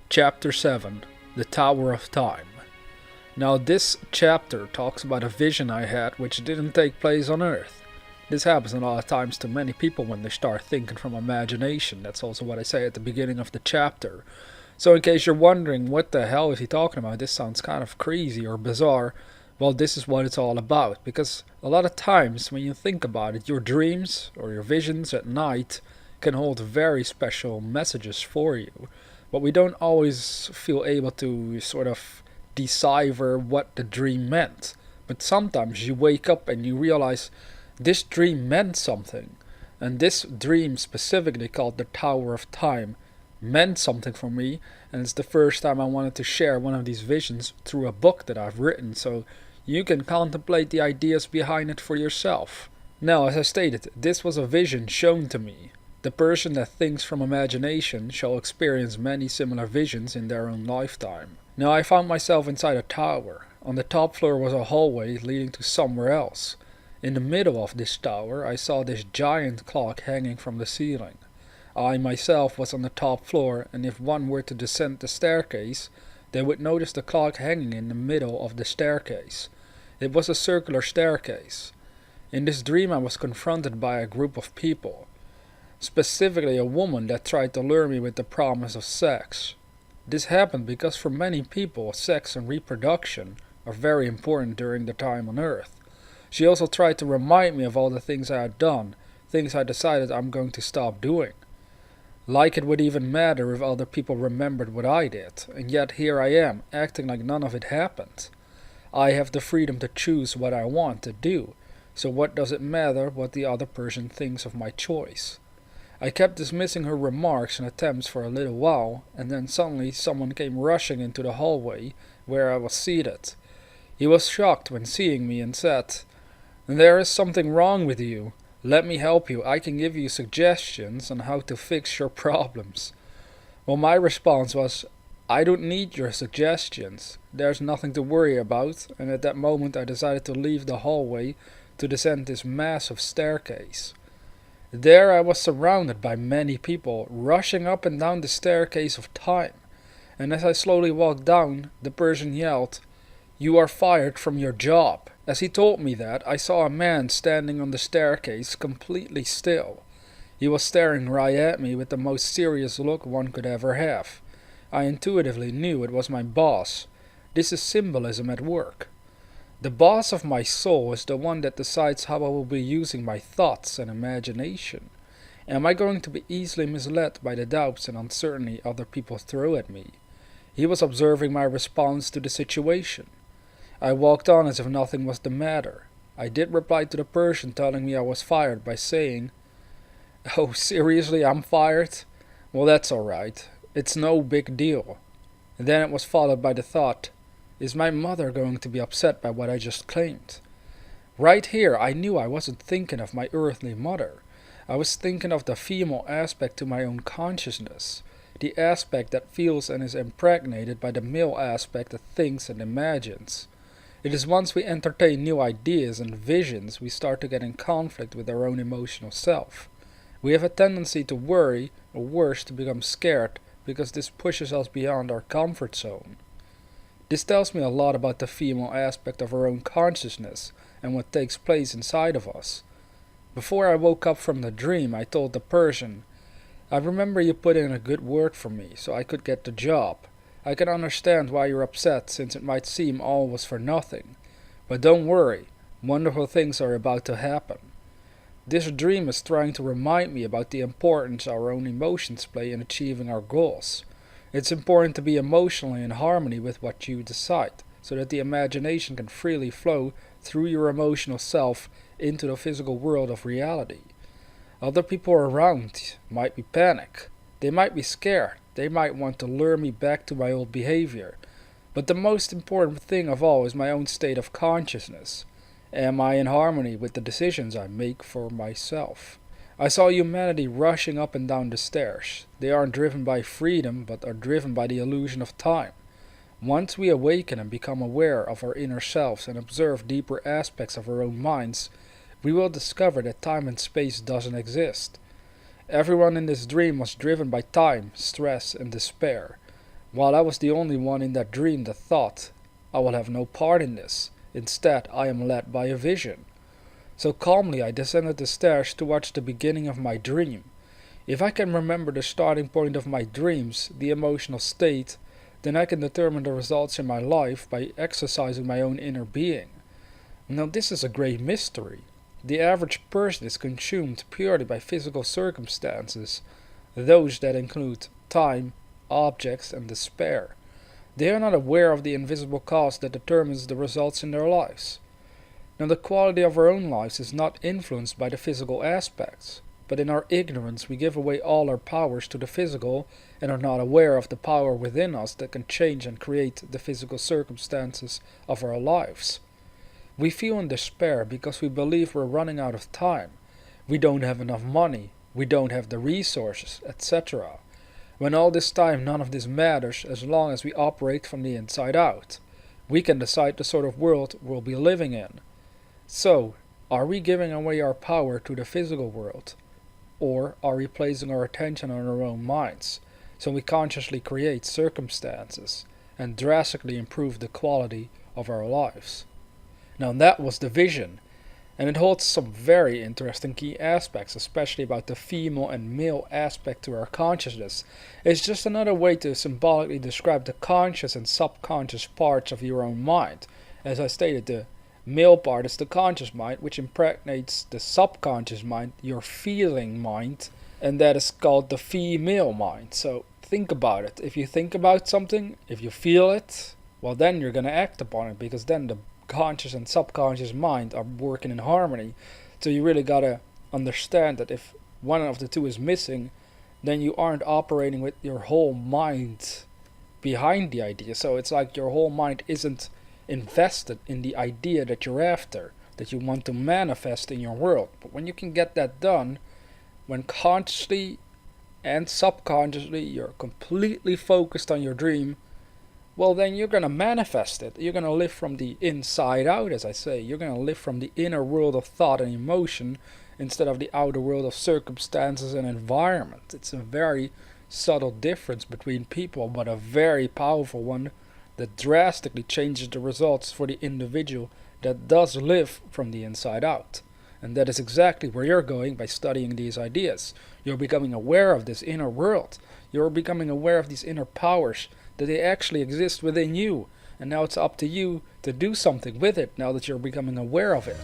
Chapter 7 The Tower of Time. Now, this chapter talks about a vision I had which didn't take place on Earth. This happens a lot of times to many people when they start thinking from imagination. That's also what I say at the beginning of the chapter. So, in case you're wondering what the hell is he talking about, this sounds kind of crazy or bizarre. Well, this is what it's all about. Because a lot of times when you think about it, your dreams or your visions at night can hold very special messages for you. But we don't always feel able to sort of decipher what the dream meant. But sometimes you wake up and you realize this dream meant something. And this dream, specifically called the Tower of Time, meant something for me. And it's the first time I wanted to share one of these visions through a book that I've written, so you can contemplate the ideas behind it for yourself. Now, as I stated, this was a vision shown to me. The person that thinks from imagination shall experience many similar visions in their own lifetime. Now, I found myself inside a tower. On the top floor was a hallway leading to somewhere else. In the middle of this tower, I saw this giant clock hanging from the ceiling. I myself was on the top floor, and if one were to descend the staircase, they would notice the clock hanging in the middle of the staircase. It was a circular staircase. In this dream, I was confronted by a group of people. Specifically a woman that tried to lure me with the promise of sex. This happened because for many people, sex and reproduction are very important during the time on Earth. She also tried to remind me of all the things I had done, things I decided I'm going to stop doing. Like it would even matter if other people remembered what I did, and yet here I am, acting like none of it happened. I have the freedom to choose what I want to do, so what does it matter what the other person thinks of my choice? I kept dismissing her remarks and attempts for a little while, and then suddenly someone came rushing into the hallway where I was seated. He was shocked when seeing me and said, "There is something wrong with you. Let me help you. I can give you suggestions on how to fix your problems." Well, my response was, "I don't need your suggestions. There's nothing to worry about," and at that moment I decided to leave the hallway to descend this massive staircase. There I was surrounded by many people, rushing up and down the staircase of time, and as I slowly walked down, the person yelled, "You are fired from your job." As he told me that, I saw a man standing on the staircase, completely still. He was staring right at me with the most serious look one could ever have. I intuitively knew it was my boss. This is symbolism at work. The boss of my soul is the one that decides how I will be using my thoughts and imagination. Am I going to be easily misled by the doubts and uncertainty other people throw at me? He was observing my response to the situation. I walked on as if nothing was the matter. I did reply to the person telling me I was fired by saying, "Oh, seriously, I'm fired? Well, that's alright. It's no big deal." And then it was followed by the thought, is my mother going to be upset by what I just claimed? Right here, I knew I wasn't thinking of my earthly mother. I was thinking of the female aspect to my own consciousness, the aspect that feels and is impregnated by the male aspect that thinks and imagines. It is once we entertain new ideas and visions, we start to get in conflict with our own emotional self. We have a tendency to worry, or worse, to become scared, because this pushes us beyond our comfort zone. This tells me a lot about the female aspect of our own consciousness and what takes place inside of us. Before I woke up from the dream, I told the person, "I remember you put in a good word for me, so I could get the job. I can understand why you're upset, since it might seem all was for nothing. But don't worry, wonderful things are about to happen." This dream is trying to remind me about the importance our own emotions play in achieving our goals. It's important to be emotionally in harmony with what you decide, so that the imagination can freely flow through your emotional self into the physical world of reality. Other people around might be panicked. They might be scared. They might want to lure me back to my old behavior. But the most important thing of all is my own state of consciousness. Am I in harmony with the decisions I make for myself? I saw humanity rushing up and down the stairs. They aren't driven by freedom, but are driven by the illusion of time. Once we awaken and become aware of our inner selves and observe deeper aspects of our own minds, we will discover that time and space doesn't exist. Everyone in this dream was driven by time, stress, and despair. while I was the only one in that dream that thought, I will have no part in this. Instead, I am led by a vision. So calmly I descended the stairs towards the beginning of my dream. If I can remember the starting point of my dreams, the emotional state, then I can determine the results in my life by exercising my own inner being. Now this is a great mystery. The average person is consumed purely by physical circumstances, those that include time, objects, and despair. They are not aware of the invisible cause that determines the results in their lives. Now the quality of our own lives is not influenced by the physical aspects, but in our ignorance we give away all our powers to the physical and are not aware of the power within us that can change and create the physical circumstances of our lives. We feel in despair because we believe we're running out of time. We don't have enough money, we don't have the resources, etc. When all this time none of this matters as long as we operate from the inside out. We can decide the sort of world we'll be living in. So, are we giving away our power to the physical world? Or are we placing our attention on our own minds, so we consciously create circumstances and drastically improve the quality of our lives? Now that was the vision, and it holds some very interesting key aspects, especially about the female and male aspect to our consciousness. It's just another way to symbolically describe the conscious and subconscious parts of your own mind. As I stated, the male part is the conscious mind, which impregnates the subconscious mind, your feeling mind, and that is called the female mind. So think about it. If you think about something, if you feel it, well then you're going to act upon it, because then the conscious and subconscious mind are working in harmony. So you really gotta understand that if one of the two is missing, then you aren't operating with your whole mind behind the idea. So it's like your whole mind isn't invested in the idea that you're after, that you want to manifest in your world. But when you can get that done, when consciously and subconsciously you're completely focused on your dream, well then you're going to manifest it. You're going to live from the inside out, as I say. You're going to live from the inner world of thought and emotion instead of the outer world of circumstances and environment. It's a very subtle difference between people, but a very powerful one that drastically changes the results for the individual that does live from the inside out. And that is exactly where you're going by studying these ideas. You're becoming aware of this inner world. You're becoming aware of these inner powers, that they actually exist within you. And now it's up to you to do something with it now that you're becoming aware of it.